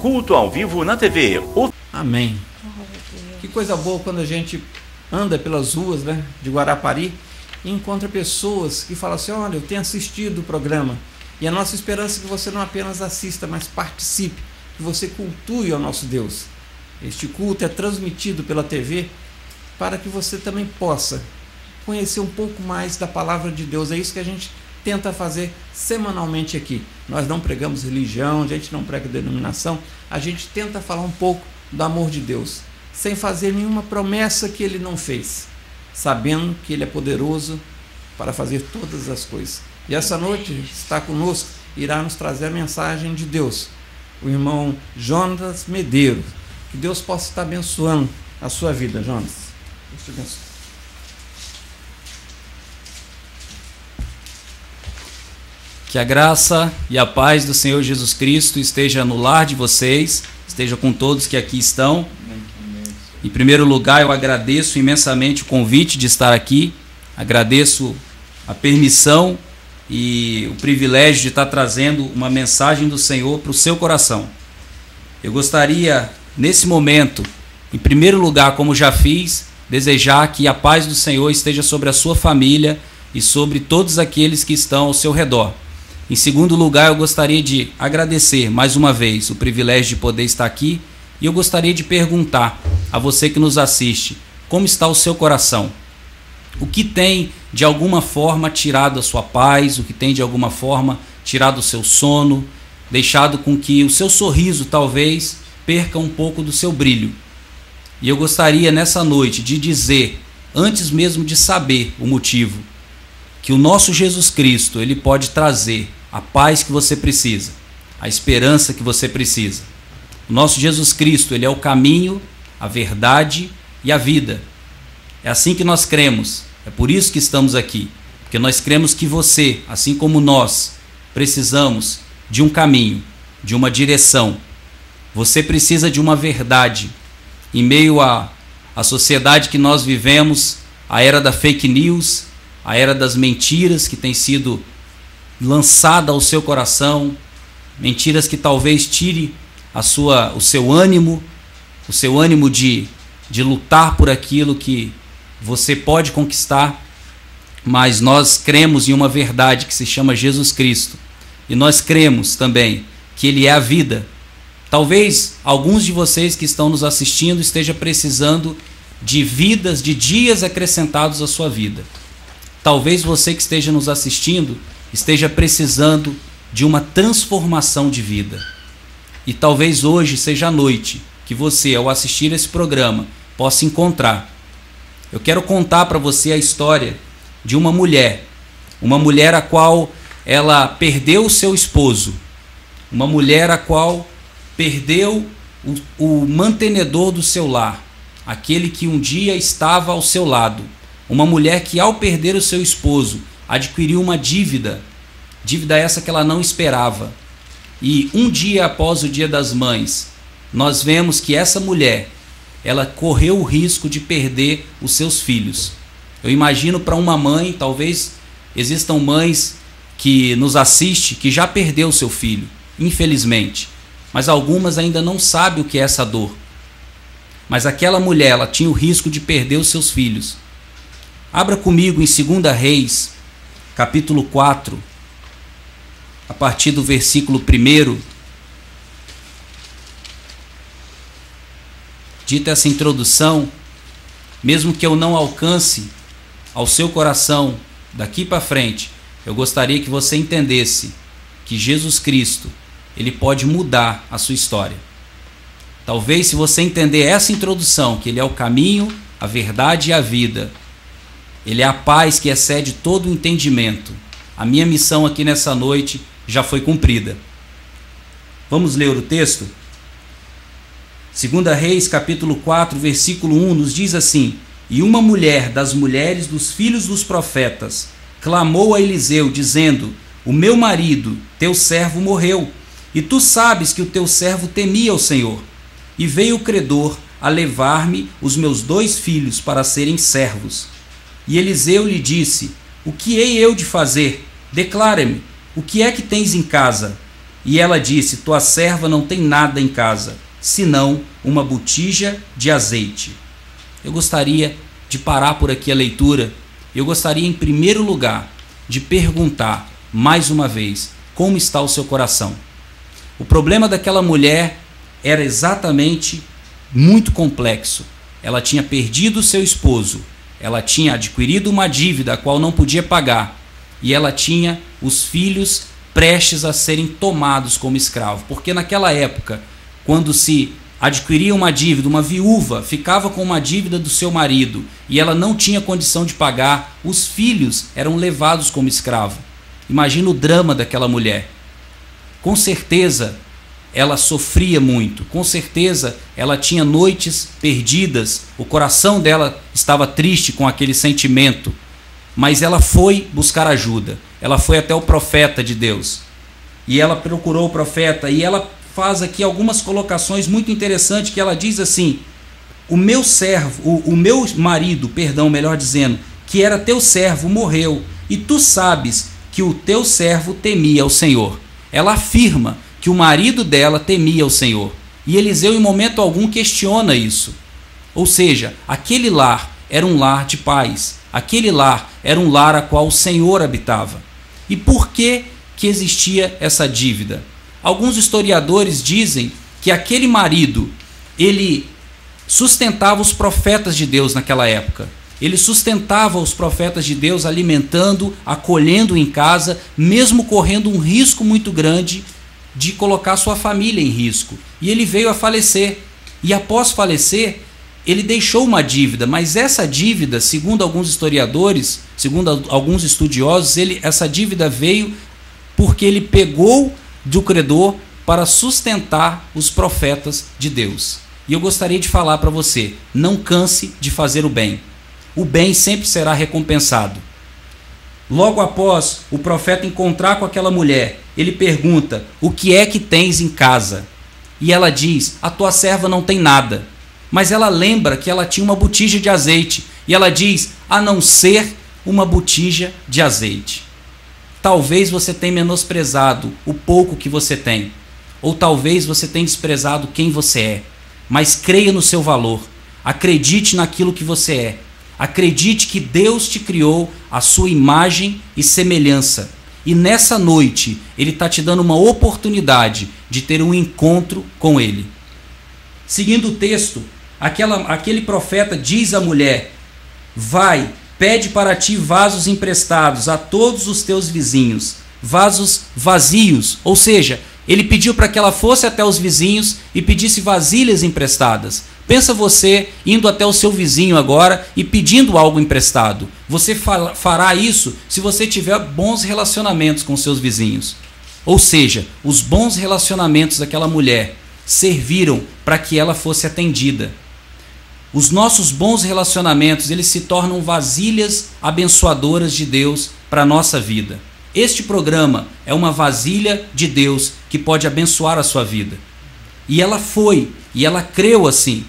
Culto ao vivo na TV. Amém. Que coisa boa quando a gente anda pelas ruas, né, de Guarapari e encontra pessoas que falam assim: olha, eu tenho assistido o programa. E a nossa esperança é que você não apenas assista, mas participe, que você cultue ao nosso Deus. Este culto é transmitido pela TV para que você também possa conhecer um pouco mais da palavra de Deus. É isso que a gente tenta fazer semanalmente aqui. Nós não pregamos religião, a gente não prega denominação, a gente tenta falar um pouco do amor de Deus, sem fazer nenhuma promessa que Ele não fez, sabendo que Ele é poderoso para fazer todas as coisas. E essa noite está conosco, irá nos trazer a mensagem de Deus, o irmão Jonas Medeiros. Que Deus possa estar abençoando a sua vida, Jonas. Deus te abençoe. Que a graça e a paz do Senhor Jesus Cristo esteja no lar de vocês, esteja com todos que aqui estão. Em primeiro lugar, eu agradeço imensamente o convite de estar aqui, agradeço a permissão e o privilégio de estar trazendo uma mensagem do Senhor para o seu coração. Eu gostaria, nesse momento, em primeiro lugar, como já fiz, desejar que a paz do Senhor esteja sobre a sua família e sobre todos aqueles que estão ao seu redor. Em segundo lugar, eu gostaria de agradecer mais uma vez o privilégio de poder estar aqui e eu gostaria de perguntar a você que nos assiste, como está o seu coração? O que tem de alguma forma tirado a sua paz, o que tem de alguma forma tirado o seu sono, deixado com que o seu sorriso talvez perca um pouco do seu brilho? E eu gostaria nessa noite de dizer, antes mesmo de saber o motivo, que o nosso Jesus Cristo, Ele pode trazer a paz que você precisa, a esperança que você precisa. O nosso Jesus Cristo, Ele é o caminho, a verdade e a vida. É assim que nós cremos, é por isso que estamos aqui, porque nós cremos que você, assim como nós, precisamos de um caminho, de uma direção. Você precisa de uma verdade. Em meio à sociedade que nós vivemos, a era da fake news, a era das mentiras que tem sido lançada ao seu coração, mentiras que talvez tire o seu ânimo de lutar por aquilo que você pode conquistar, mas nós cremos em uma verdade que se chama Jesus Cristo, e nós cremos também que Ele é a vida. Talvez alguns de vocês que estão nos assistindo estejam precisando de vidas, de dias acrescentados à sua vida. Talvez você que esteja nos assistindo esteja precisando de uma transformação de vida. E talvez hoje seja a noite que você, ao assistir esse programa, possa encontrar. Eu quero contar para você a história de uma mulher a qual ela perdeu o seu esposo, uma mulher a qual perdeu o mantenedor do seu lar, aquele que um dia estava ao seu lado. Uma mulher que, ao perder o seu esposo, adquiriu uma dívida essa que ela não esperava. E um dia após o Dia das Mães, nós vemos que essa mulher, ela correu o risco de perder os seus filhos. Eu imagino para uma mãe, talvez existam mães que nos assistem que já perdeu o seu filho, infelizmente. Mas algumas ainda não sabem o que é essa dor. Mas aquela mulher, ela tinha o risco de perder os seus filhos. Abra comigo em 2 Reis, capítulo 4, a partir do versículo 1. Dita essa introdução, mesmo que eu não alcance ao seu coração daqui para frente, eu gostaria que você entendesse que Jesus Cristo, Ele pode mudar a sua história. Talvez, se você entender essa introdução, que Ele é o caminho, a verdade e a vida, Ele é a paz que excede todo o entendimento. A minha missão aqui nessa noite já foi cumprida. Vamos ler o texto? 2 Reis, capítulo 4, versículo 1, nos diz assim: E uma mulher das mulheres dos filhos dos profetas clamou a Eliseu, dizendo: O meu marido, teu servo, morreu, e tu sabes que o teu servo temia o Senhor. E veio o credor a levar-me os meus 2 filhos para serem servos. E Eliseu lhe disse: O que hei eu de fazer? Declara-me, o que é que tens em casa? E ela disse: tua serva não tem nada em casa, senão uma botija de azeite. Eu gostaria de parar por aqui a leitura. Eu gostaria, em primeiro lugar, de perguntar, mais uma vez, como está o seu coração? O problema daquela mulher era exatamente muito complexo. Ela tinha perdido seu esposo, ela tinha adquirido uma dívida a qual não podia pagar, e ela tinha os filhos prestes a serem tomados como escravo. Porque naquela época, quando se adquiria uma dívida, uma viúva ficava com uma dívida do seu marido e ela não tinha condição de pagar, os filhos eram levados como escravo. Imagina o drama daquela mulher. Com certeza ela sofria muito, com certeza ela tinha noites perdidas, o coração dela estava triste com aquele sentimento, mas ela foi buscar ajuda, ela foi até o profeta de Deus, e ela procurou o profeta, e ela faz aqui algumas colocações muito interessantes, que ela diz assim: o meu servo, o meu marido, perdão, melhor dizendo, que era teu servo, morreu, e tu sabes que o teu servo temia ao Senhor. Ela afirma que o marido dela temia ao Senhor. E Eliseu, em momento algum, questiona isso. Ou seja, aquele lar era um lar de paz. Aquele lar era um lar a qual o Senhor habitava. E por que existia essa dívida? Alguns historiadores dizem que aquele marido, ele sustentava os profetas de Deus naquela época. Ele sustentava os profetas de Deus, alimentando, acolhendo em casa, mesmo correndo um risco muito grande de colocar sua família em risco. E ele veio a falecer. E após falecer, ele deixou uma dívida, mas essa dívida, segundo alguns historiadores, segundo alguns estudiosos, essa dívida veio porque ele pegou do credor para sustentar os profetas de Deus. E eu gostaria de falar para você: não canse de fazer o bem. O bem sempre será recompensado. Logo após o profeta encontrar com aquela mulher, ele pergunta: o que é que tens em casa? E ela diz: a tua serva não tem nada. Mas ela lembra que ela tinha uma botija de azeite. E ela diz: a não ser uma botija de azeite. Talvez você tenha menosprezado o pouco que você tem. Ou talvez você tenha desprezado quem você é. Mas creia no seu valor. Acredite naquilo que você é. Acredite que Deus te criou à sua imagem e semelhança. E nessa noite, Ele está te dando uma oportunidade de ter um encontro com Ele. Seguindo o texto, aquele profeta diz à mulher: vai, pede para ti vasos emprestados a todos os teus vizinhos, vasos vazios. Ou seja, ele pediu para que ela fosse até os vizinhos e pedisse vasilhas emprestadas. Pensa você indo até o seu vizinho agora e pedindo algo emprestado. Você fará isso se você tiver bons relacionamentos com seus vizinhos. Ou seja, os bons relacionamentos daquela mulher serviram para que ela fosse atendida. Os nossos bons relacionamentos, eles se tornam vasilhas abençoadoras de Deus para a nossa vida. Este programa é uma vasilha de Deus que pode abençoar a sua vida. E ela foi, e ela creu assim.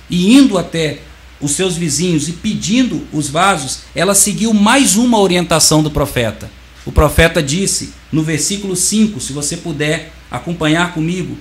E indo até os seus vizinhos e pedindo os vasos, ela seguiu mais uma orientação do profeta. O profeta disse, no versículo 5, se você puder acompanhar comigo,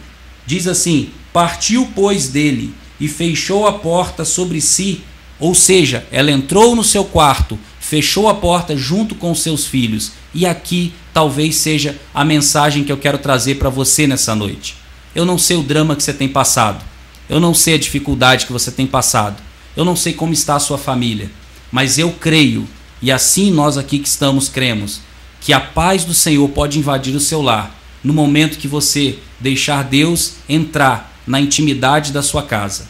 diz assim: partiu, pois, dele, e fechou a porta sobre si. Ou seja, ela entrou no seu quarto, fechou a porta junto com seus filhos. E aqui talvez seja a mensagem que eu quero trazer para você nessa noite. Eu não sei o drama que você tem passado. Eu não sei a dificuldade que você tem passado. Eu não sei como está a sua família. Mas eu creio, e assim nós aqui que estamos cremos, que a paz do Senhor pode invadir o seu lar no momento que você deixar Deus entrar na intimidade da sua casa.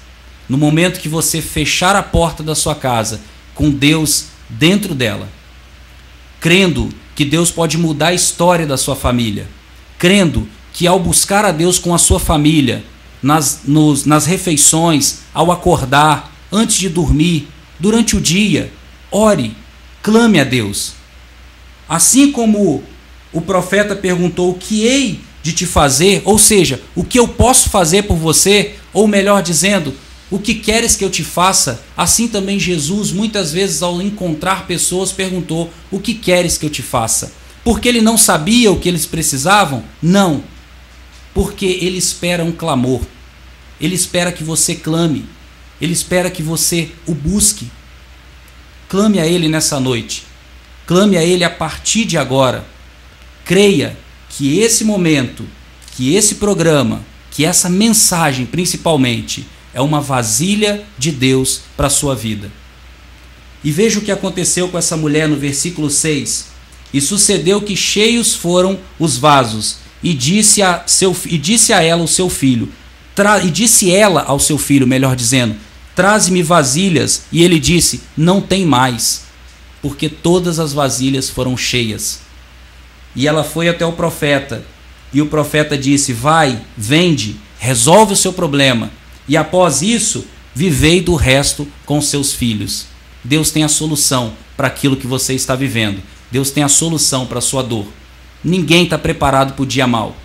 No momento que você fechar a porta da sua casa com Deus dentro dela. Crendo que Deus pode mudar a história da sua família. Crendo que ao buscar a Deus com a sua família, nas refeições, ao acordar, antes de dormir, durante o dia, ore, clame a Deus. Assim como o profeta perguntou: o que hei de te fazer? Ou seja, o que eu posso fazer por você? Ou melhor dizendo, o que queres que eu te faça? Assim também Jesus, muitas vezes ao encontrar pessoas, perguntou: o que queres que eu te faça? Porque ele não sabia o que eles precisavam? Não. Porque Ele espera um clamor. Ele espera que você clame. Ele espera que você o busque. Clame a Ele nessa noite. Clame a Ele a partir de agora. Creia que esse momento, que esse programa, que essa mensagem principalmente, é uma vasilha de Deus para a sua vida. E veja o que aconteceu com essa mulher no versículo 6. E sucedeu que cheios foram os vasos, e disse ela ao seu filho, melhor dizendo, traze-me vasilhas. E ele disse, não tem mais, porque todas as vasilhas foram cheias. E ela foi até o profeta, e o profeta disse, vai, vende, resolve o seu problema, e após isso, vivei do resto com seus filhos. Deus tem a solução para aquilo que você está vivendo. Deus tem a solução para a sua dor. Ninguém está preparado para o dia mau.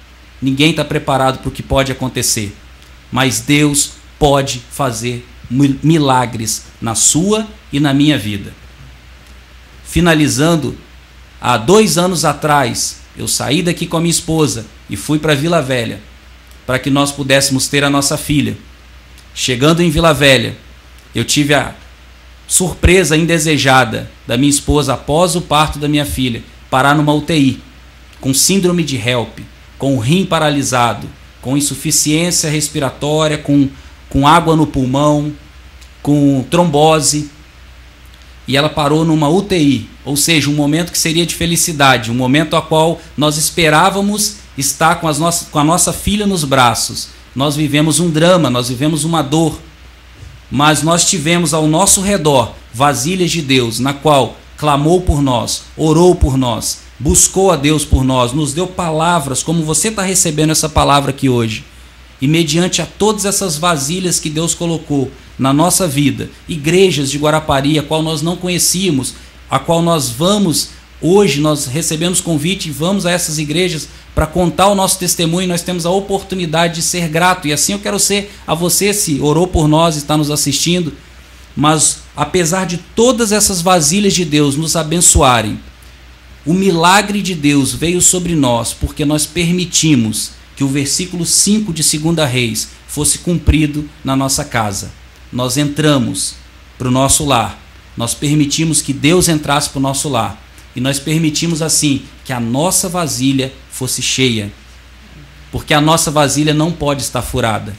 Ninguém está preparado para o que pode acontecer. Mas Deus pode fazer milagres na sua e na minha vida. Finalizando, há 2 anos atrás, eu saí daqui com a minha esposa e fui para Vila Velha, para que nós pudéssemos ter a nossa filha. Chegando em Vila Velha, eu tive a surpresa indesejada da minha esposa, após o parto da minha filha, parar numa UTI, com síndrome de HELP, com o rim paralisado, com insuficiência respiratória, com água no pulmão, com trombose. E ela parou numa UTI, ou seja, um momento que seria de felicidade, um momento a qual nós esperávamos estar com a nossa filha nos braços. Nós vivemos um drama, nós vivemos uma dor, mas nós tivemos ao nosso redor vasilhas de Deus, na qual clamou por nós, orou por nós, buscou a Deus por nós, nos deu palavras, como você está recebendo essa palavra aqui hoje. E mediante a todas essas vasilhas que Deus colocou na nossa vida, igrejas de Guarapari, a qual nós não conhecíamos, a qual nós vamos, hoje nós recebemos convite e vamos a essas igrejas para contar o nosso testemunho, nós temos a oportunidade de ser grato, e assim eu quero ser a você, se orou por nós e está nos assistindo. Mas apesar de todas essas vasilhas de Deus nos abençoarem, o milagre de Deus veio sobre nós porque nós permitimos que o versículo 5 de 2 Reis fosse cumprido na nossa casa. Nós entramos para o nosso lar, nós permitimos que Deus entrasse para o nosso lar, e nós permitimos assim que a nossa vasilha fosse cheia, porque a nossa vasilha não pode estar furada,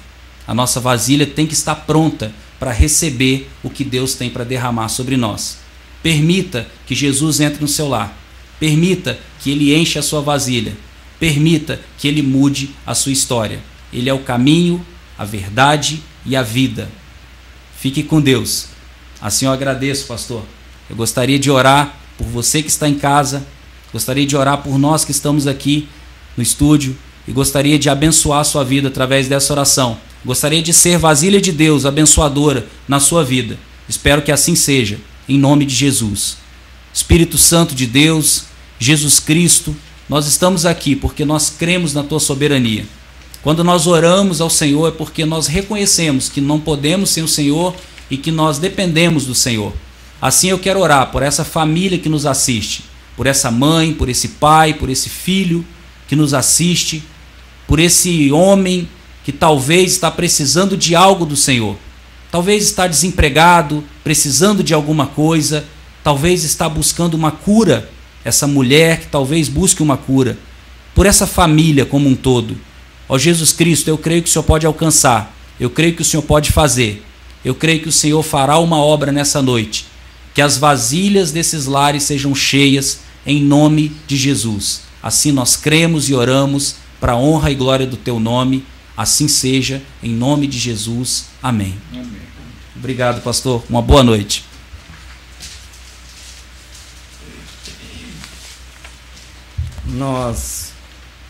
a nossa vasilha tem que estar pronta para receber o que Deus tem para derramar sobre nós. Permita que Jesus entre no seu lar, permita que Ele encha a sua vasilha, permita que Ele mude a sua história. Ele é o caminho, a verdade e a vida. Fique com Deus. Assim eu agradeço, pastor. Eu gostaria de orar por você que está em casa, gostaria de orar por nós que estamos aqui no estúdio, e gostaria de abençoar a sua vida através dessa oração. Gostaria de ser vasilha de Deus, abençoadora na sua vida. Espero que assim seja, em nome de Jesus. Espírito Santo de Deus, Jesus Cristo, nós estamos aqui porque nós cremos na tua soberania. Quando nós oramos ao Senhor é porque nós reconhecemos que não podemos sem o Senhor e que nós dependemos do Senhor. Assim eu quero orar por essa família que nos assiste, por essa mãe, por esse pai, por esse filho que nos assiste, por esse homem que talvez está precisando de algo do Senhor, talvez está desempregado, precisando de alguma coisa, talvez está buscando uma cura, essa mulher que talvez busque uma cura, por essa família como um todo. Ó Jesus Cristo, eu creio que o Senhor pode alcançar, eu creio que o Senhor pode fazer, eu creio que o Senhor fará uma obra nessa noite, que as vasilhas desses lares sejam cheias em nome de Jesus. Assim nós cremos e oramos para a honra e glória do teu nome. Assim seja, em nome de Jesus. Amém. Amém. Obrigado, pastor. Uma boa noite. Nós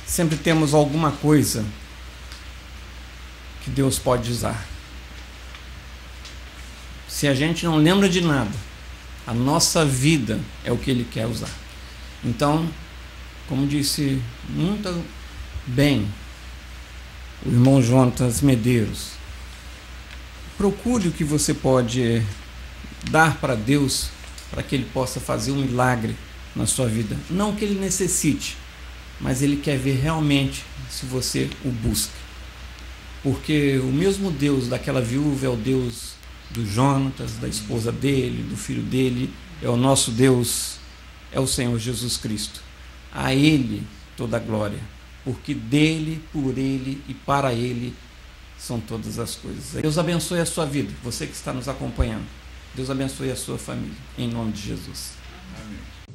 sempre temos alguma coisa que Deus pode usar. Se a gente não lembra de nada, a nossa vida é o que Ele quer usar. Então, como disse muito bem o irmão Jonatas Medeiros, procure o que você pode dar para Deus, para que Ele possa fazer um milagre na sua vida. Não que Ele necessite, mas Ele quer ver realmente se você o busca. Porque o mesmo Deus daquela viúva é o Deus do Jonatas, da esposa dele, do filho dele, é o nosso Deus, é o Senhor Jesus Cristo. A Ele toda a glória, porque dele, por Ele e para Ele são todas as coisas. Deus abençoe a sua vida, você que está nos acompanhando. Deus abençoe a sua família, em nome de Jesus. Amém.